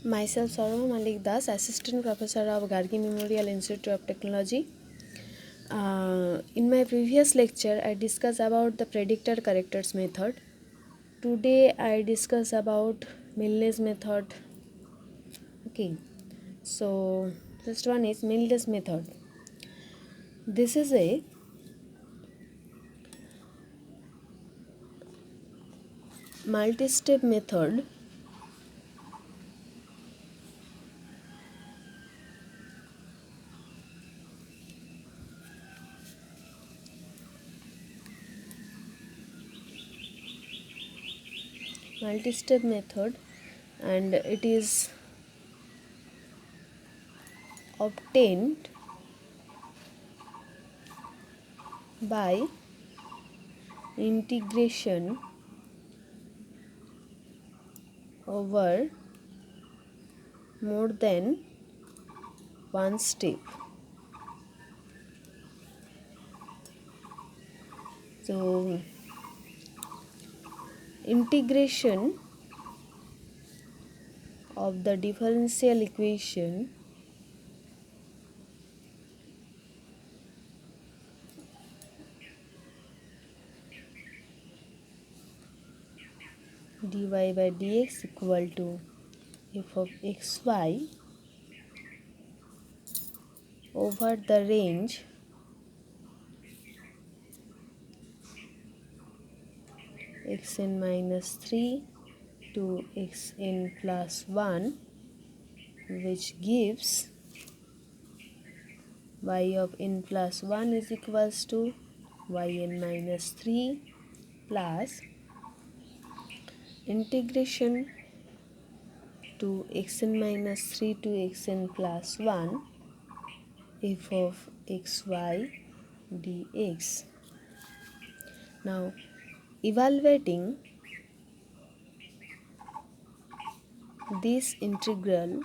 Myself Sarama Malik Das, Assistant Professor of Gargi Memorial Institute of Technology. In my previous lecture, I discussed about the predictor characters method. Today, I discuss about Milne's method. Okay, so first one is Milne's method. This is a multi-step method and it is obtained by integration over more than one step. So integration of the differential equation dy by dx equal to f of xy over the range xn minus 3 to xn plus 1, which gives y of n plus 1 is equals to yn minus 3 plus integration to xn minus 3 to xn plus 1 f of xy dx. Now evaluating this integral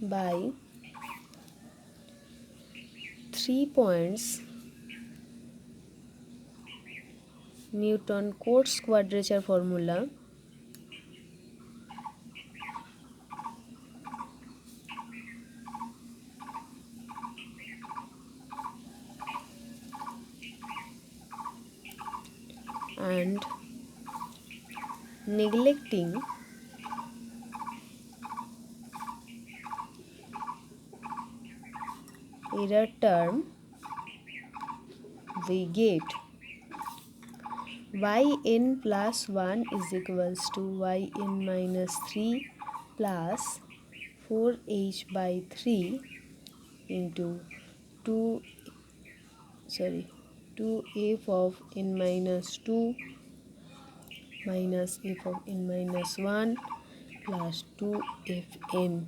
by 3 points Newton-Cotes quadrature formula, and neglecting error term, we get yn plus 1 is equals to yn minus 3 plus 4h by 3 into 2f of n minus 2 minus f of n minus 1 plus 2fn,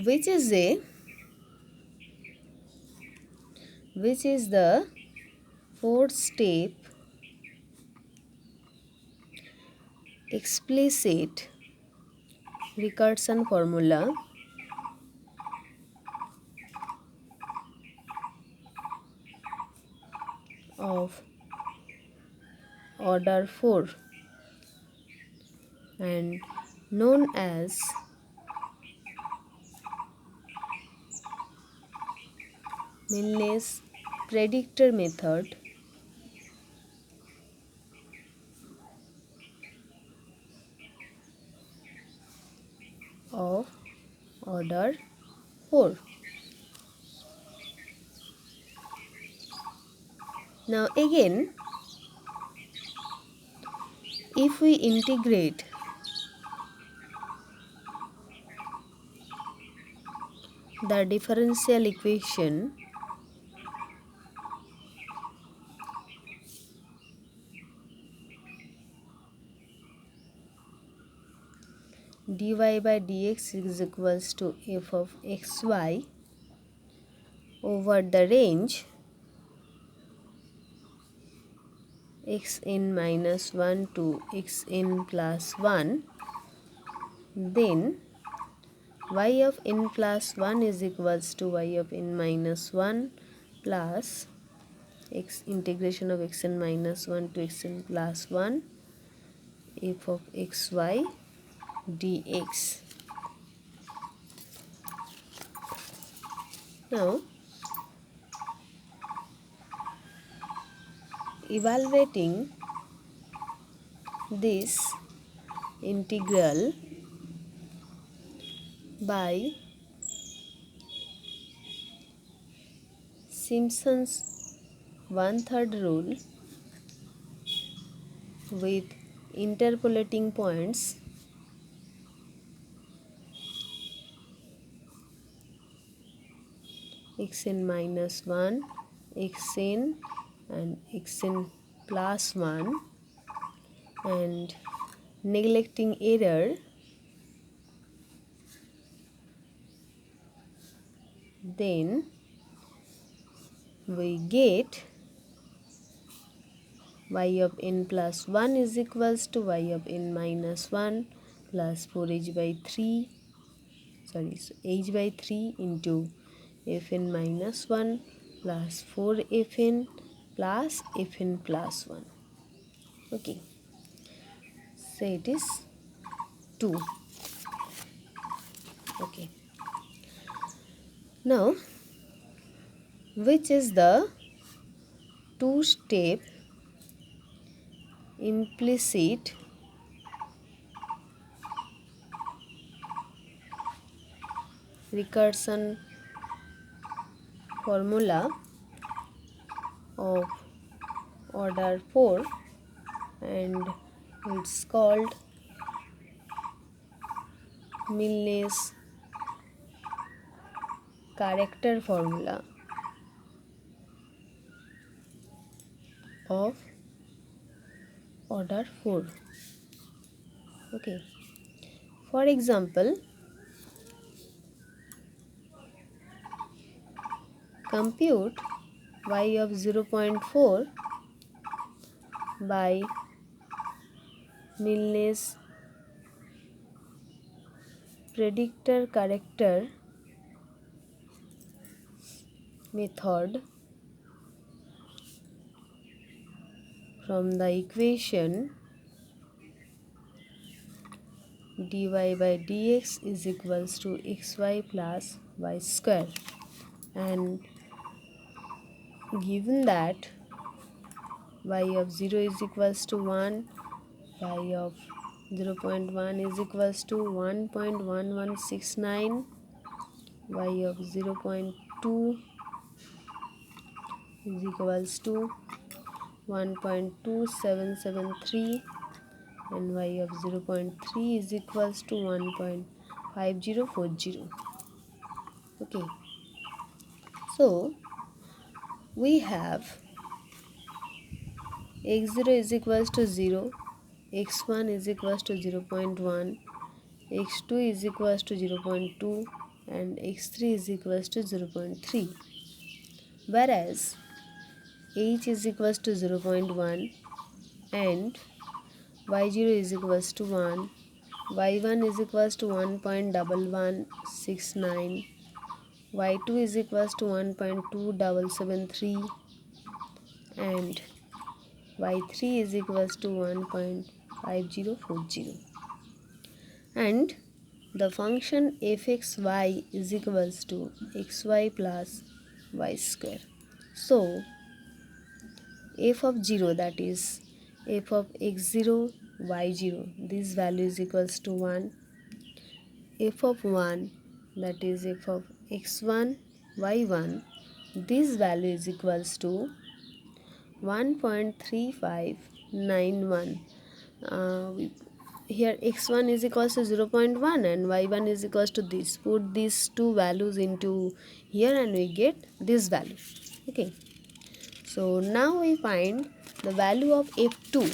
which is the fourth step explicit recursion formula of order 4 and known as Milne's predictor method of order 4. Now again, if we integrate the differential equation dy by dx is equals to f of xy over the range xn minus 1 to xn plus 1, then y of n plus 1 is equals to y of n minus 1 plus x integration of xn minus 1 to xn plus 1 f of xy dx. Now evaluating this integral by Simpson's 1/3 rule with interpolating points xn minus 1, xn and xn plus 1, and neglecting error, then we get y of n plus 1 is equals to y of n minus 1 plus 4h by 3 h by 3 into fn minus 1 plus 4fn plus fn plus 1. Okay, so it is 2. Okay, now which is the two-step implicit recursion formula of order 4, and it's called Milne's character formula of order 4. Okay, for example, compute y of 0.4 by Milne's predictor character method from the equation dy by dx is equals to xy plus y square, and given that y of 0 is equals to 1, y of 0.1 is equals to 1.1169, y of 0.2 is equals to 1.2773, and y of 0.3 is equals to 1.5040. Okay, so we have x0 is equals to 0, x1 is equals to 0.1, x2 is equals to 0.2, and x3 is equals to 0.3, whereas h is equals to 0.1 and y0 is equals to 1, y1 is equals to 1.1169, y2 is equals to 1.2773, and y3 is equals to 1.5040, and the function fxy is equals to xy plus y square. So f of 0, that is f of x0 y0, this value is equals to 1, f of 1, that is f of x1 y1, this value is equals to 1.3591. Here x1 is equals to 0.1 and y1 is equals to this. Put these two values into here and we get this value. Okay, so now we find the value of f2.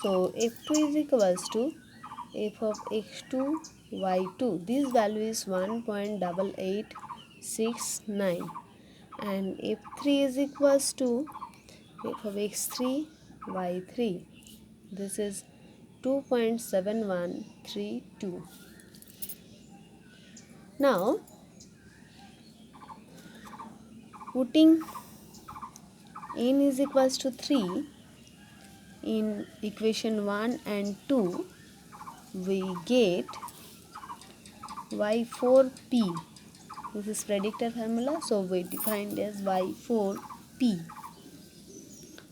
So f2 is equals to f of x2 y2, this value is 1.8869, and f3 is equals to f of x3 y3. This is 2.7132. Now putting n is equals to 3 in equation 1 and 2, we get y4p. This is predictor formula, so we defined as y4p.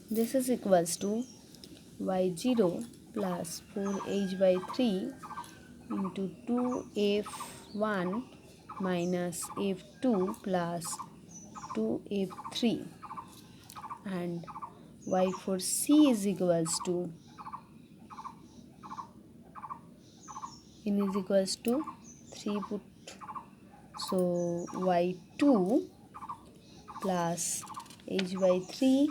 This is equals to y0 plus 4h by 3 into 2f1 minus f2 plus 2f3, and y4c is equals to n is equals to 3 put, so y2 plus h by 3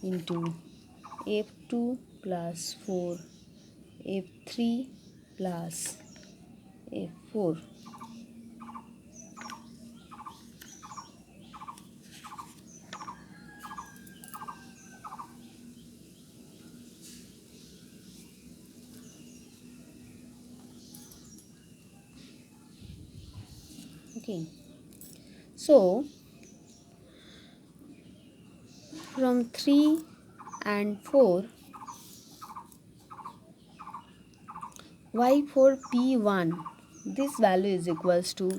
into f2 plus 4 f3 plus f4. Okay, so from 3 and 4, y4p1, this value is equals to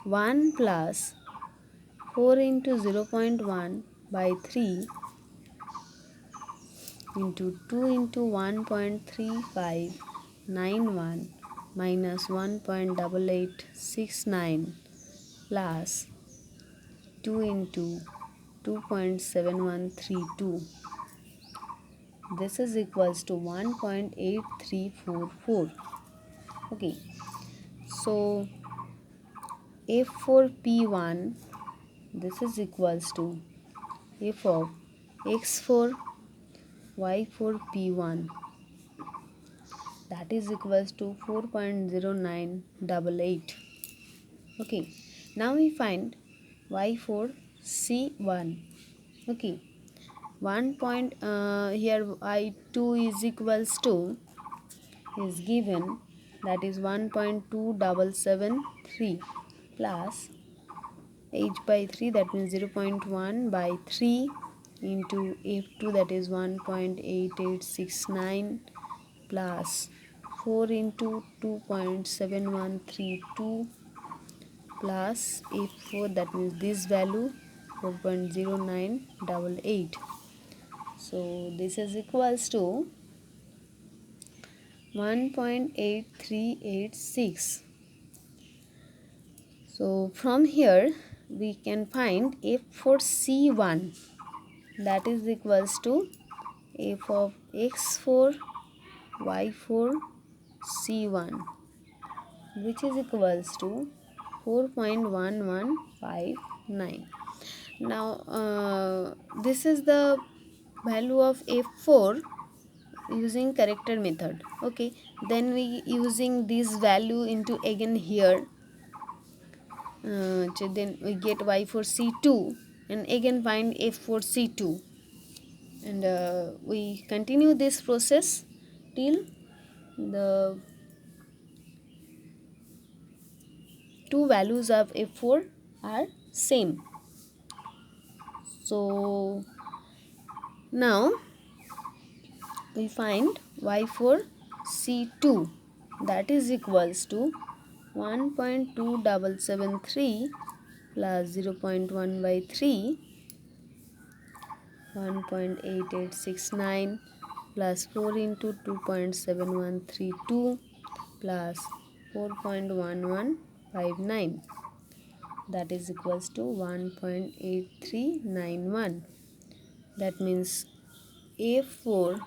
1 plus 4 into 0.1 by 3 into 2 into 1.3591 minus 1.8869 plus 2 into 2.7132. This is equals to 1.8344. Okay, so f4p1, this is equals to f of x4 y4p1, that is equals to 4.0988. Okay, now we find y4c1. Okay, here I2 is equals to is given, that is 1.2773 plus h by 3, that means 0.1 by 3 into f2, that is 1.8869 plus 4 into 2.7132 plus f4, that means this value 4.0988. So this is equals to 1.8386. So from here we can find f4c1, that is equals to f of x4 y4 c1, which is equals to 4.1159. Now this is the value of f4 using corrector method. Okay, then we using this value into again here, so then we get y4c2 and again find f4c2, and we continue this process till the two values of f4 are same. So now we find y4c2, that is equals to 1.2773 plus 0.1 by 3, 1.8869 plus 4 into 2.7132 plus 4.1159, that is equals to 1.8391. That means f4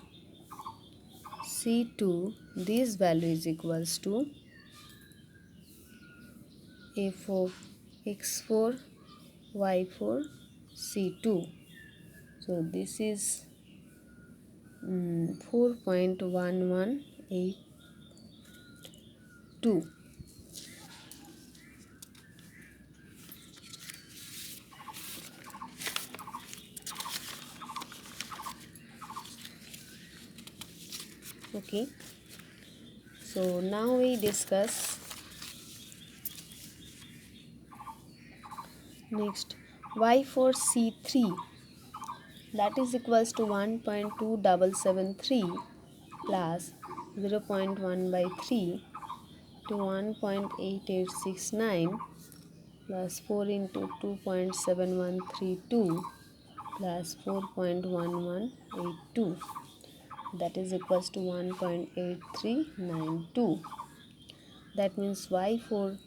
c2, this value is equals to f of x4 y4 c2. So this is 4.1182. Okay, so now we discuss next y for C3, that is equals to 1.2773 plus 0.1 by 3 to 1.8869 plus 4 into 2.7132 plus 4.1182, that is equals to 1.8392. That means y for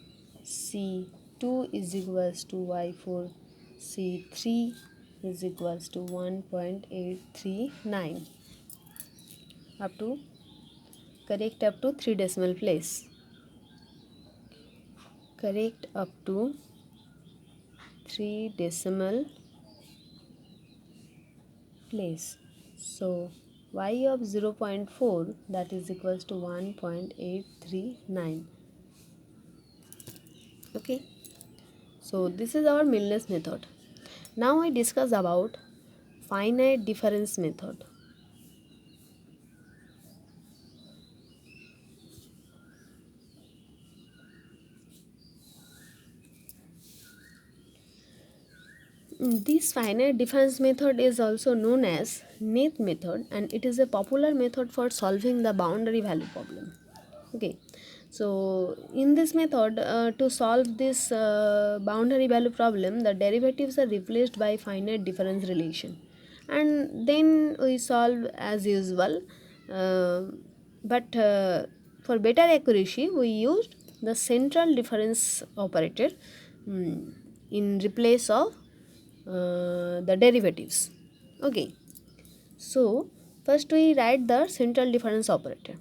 C2 is equals to y for C3 is equals to 1.839 up to correct up to 3 decimal place. Correct up to 3 decimal place. So y of 0.4, that is equals to 1.839. Okay, so this is our Milne's method. Now I discuss about finite difference method. This finite difference method is also known as net method, and it is a popular method for solving the boundary value problem. Okay, so in this method, to solve this boundary value problem, the derivatives are replaced by finite difference relation, and then we solve as usual. Uh, but for better accuracy, we used the central difference operator in replace of the derivatives. Okay, so first we write the central difference operator.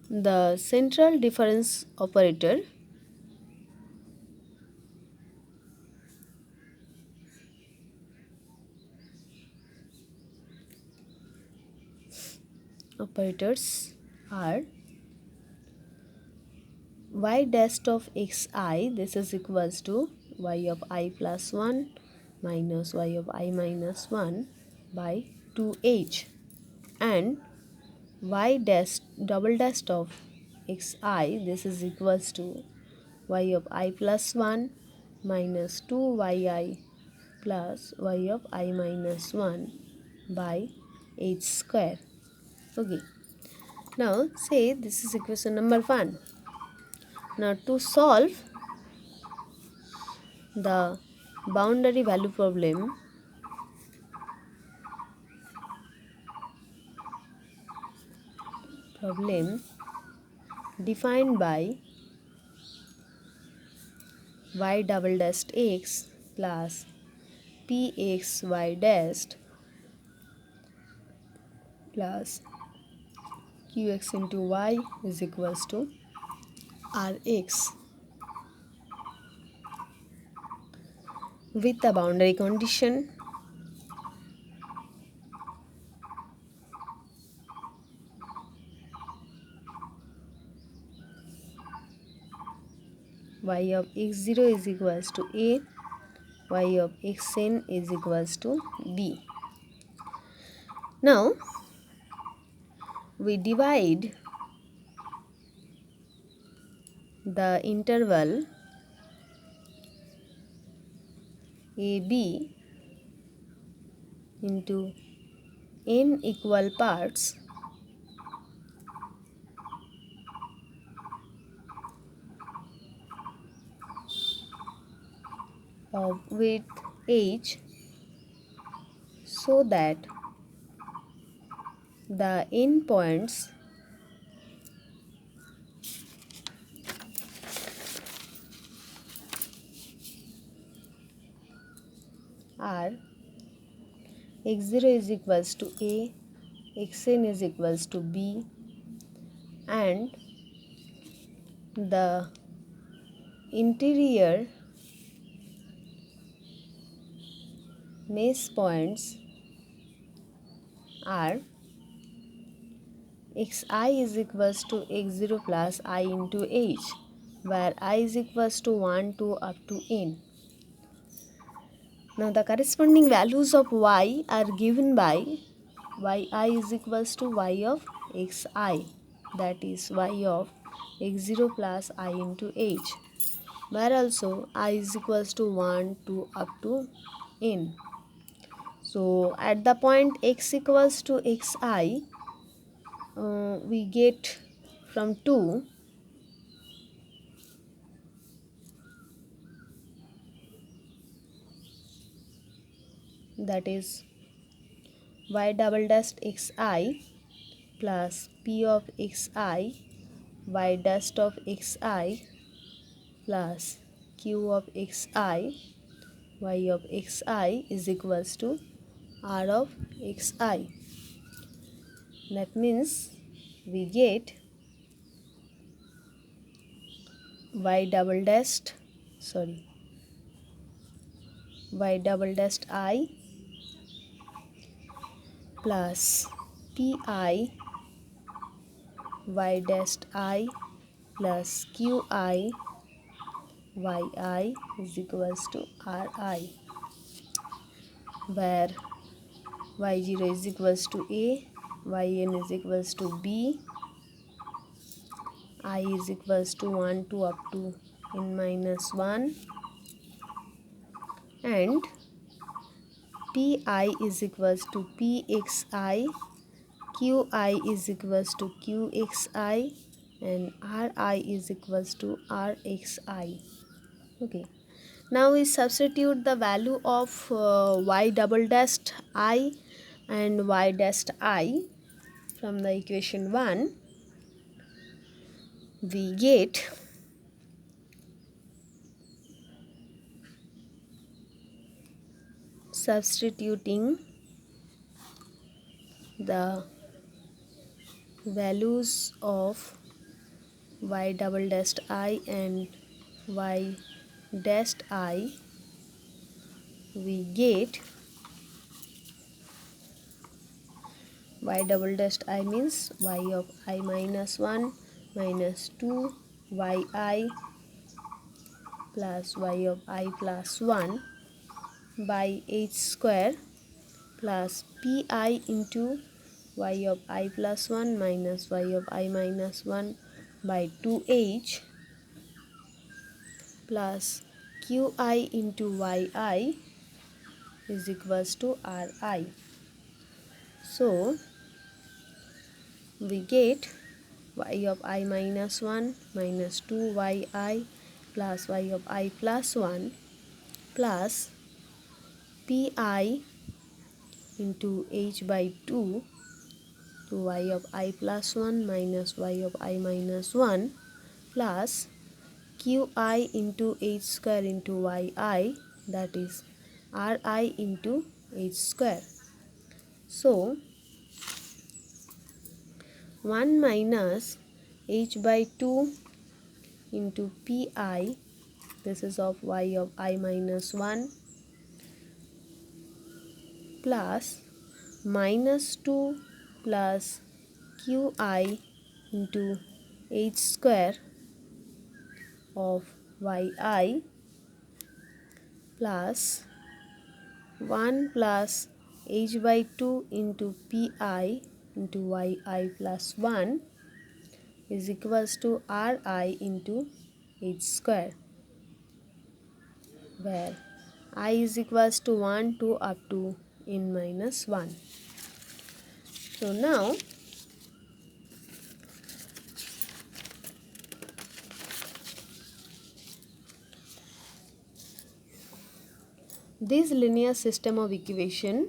The central difference operator operators are y dash of xi, this is equals to y of I plus 1 minus y of I minus 1 by 2h, and y dash double dash of xi, this is equals to y of I plus 1 minus 2yi plus y of I minus 1 by h square. Okay, now say this is equation number 1. Now to solve the boundary value problem, defined by y double dash x plus px y dash plus qx into y is equals to rx with the boundary condition y of x0 is equals to a, y of xn is equals to b. Now we divide the interval AB into n equal parts of width h, so that the endpoints are x0 is equals to a, xn is equals to b, and the interior mesh points are xi is equals to x0 plus I into h, where I is equals to 1 to up to n. Now the corresponding values of y are given by yi is equals to y of xi, that is y of x0 plus I into h, where also I is equals to 1 to up to n. So at the point x equals to xi, we get from 2 that is y double dash xi plus p of xi y dash of xi plus q of xi y of xi is equals to r of xi. That means we get y double dashed I plus pi y dashed I plus qi yi is equals to ri, where y0 is equals to a, yn is equals to b, I is equals to 1 to up to n minus 1, and pi is equals to pxi, qi is equals to qxi, and ri is equals to rxi. Okay. Now we substitute the value of y double dashed I and y dashed I from the equation 1. We get substituting the values of y double dashed I and y dashed I, we get y double dashed I means y of I minus 1 minus 2 yi plus y of I plus 1 by h square plus pi into y of I plus 1 minus y of I minus 1 by 2h plus qi into yi is equals to ri. So we get y of I minus 1 minus 2 yi plus y of I plus 1 plus pi into h by 2 to y of I plus 1 minus y of I minus 1 plus qi into h square into yi, that is ri into h square. So 1 minus h by 2 into pi, this is of y of I minus 1, plus minus 2 plus qi into h square of yi plus 1 plus h by 2 into pi into yi plus 1 is equals to ri into h square, where I is equals to 1 to up to n minus 1. So now this linear system of equations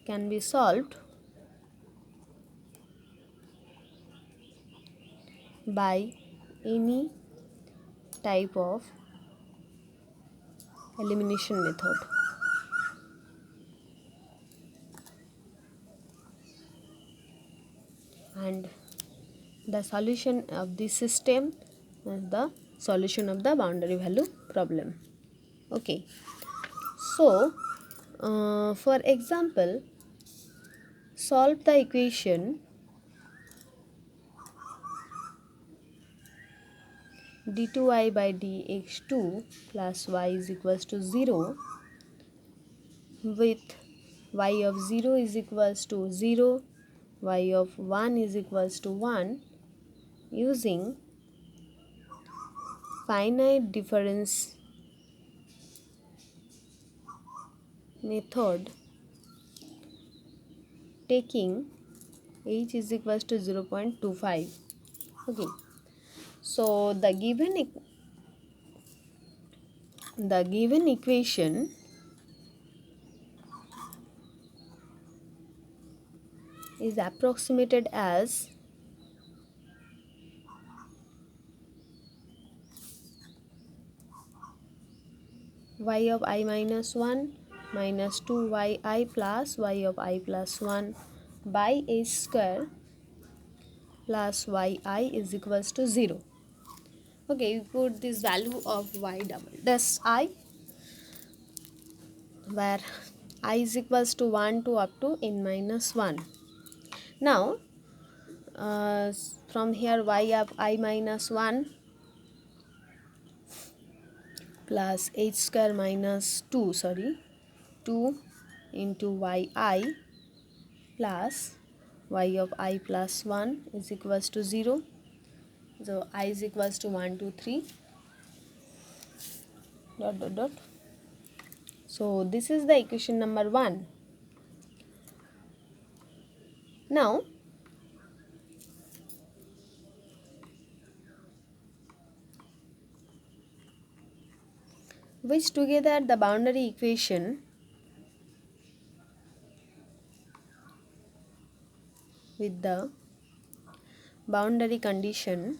can be solved by any type of elimination method. And the solution of this system is the solution of the boundary value problem. Okay. So, for example, solve the equation d2y by dx2 plus y is equals to 0 with y of 0 is equals to 0, y of 1 is equals to 1 using finite difference method taking h is equals to 0.25. Okay, so the given equation is approximated as y of I minus 1 minus 2yi plus y of I plus 1 by h square plus yi is equals to 0. Okay, we put this value of y double dash I, where I is equals to 1 to up to n minus 1. Now from here y of I minus 1 plus h square minus 2 into yi plus y of I plus 1 is equals to 0. So I is equals to 1 2 3 dot dot dot. So this is the equation number 1. Now which together the boundary equation with the boundary condition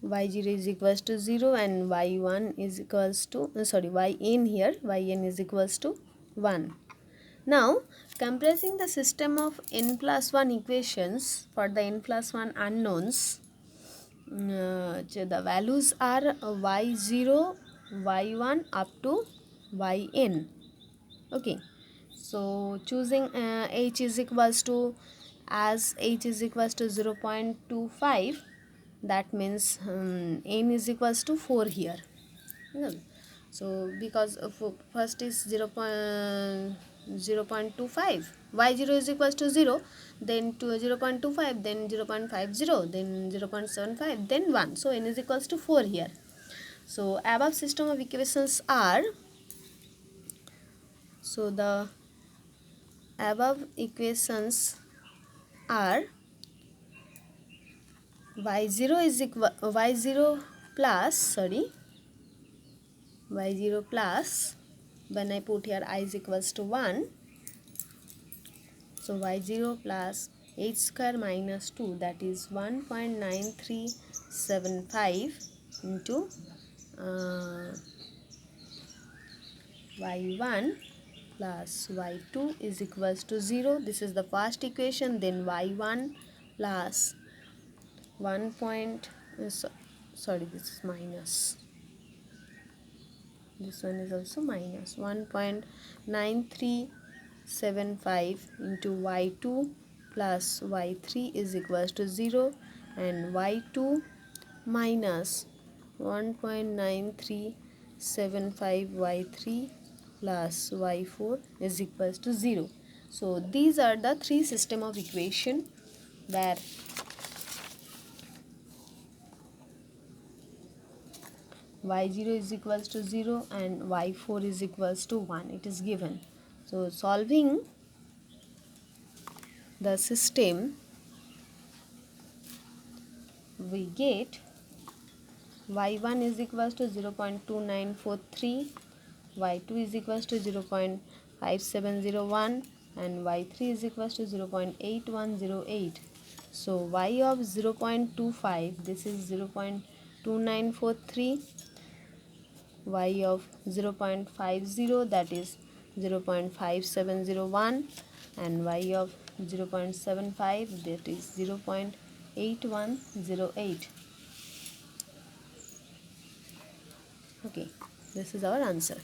y0 is equals to 0 and y1 is equals to yn here, yn is equals to 1. Now compressing the system of n plus 1 equations for the n plus 1 unknowns, the values are y0, y1 up to yn. Okay, so choosing h is equals to, as h is equals to 0.25, that means n is equals to 4 here. So because first is 0.25, y0 is equals to 0, then to 0.25, then 0.50, then 0.75, then 1. So n is equals to 4 here. So above system of equations are, so the above equations are y0 is equal y0 plus when I put here I is equals to 1, so y0 plus h square minus 2, that is 1.9375 into y1 plus y2 is equals to 0. This is the first equation. Then y1 plus 1 point this is minus, this one is also minus, 1.9375 into y2 plus y3 is equals to 0, and y2 minus 1.9375 y3 plus y4 is equals to 0. So these are the three system of equation where y0 is equals to 0 and y4 is equals to 1. It is given. So solving the system, we get y1 is equals to 0.2943, y2 is equals to 0.5701, and y3 is equals to 0.8108. So y of 0.25, this is 0.2943, y of 0.50, that is 0.5701, and y of 0.75, that is 0.8108. Okay, this is our answer.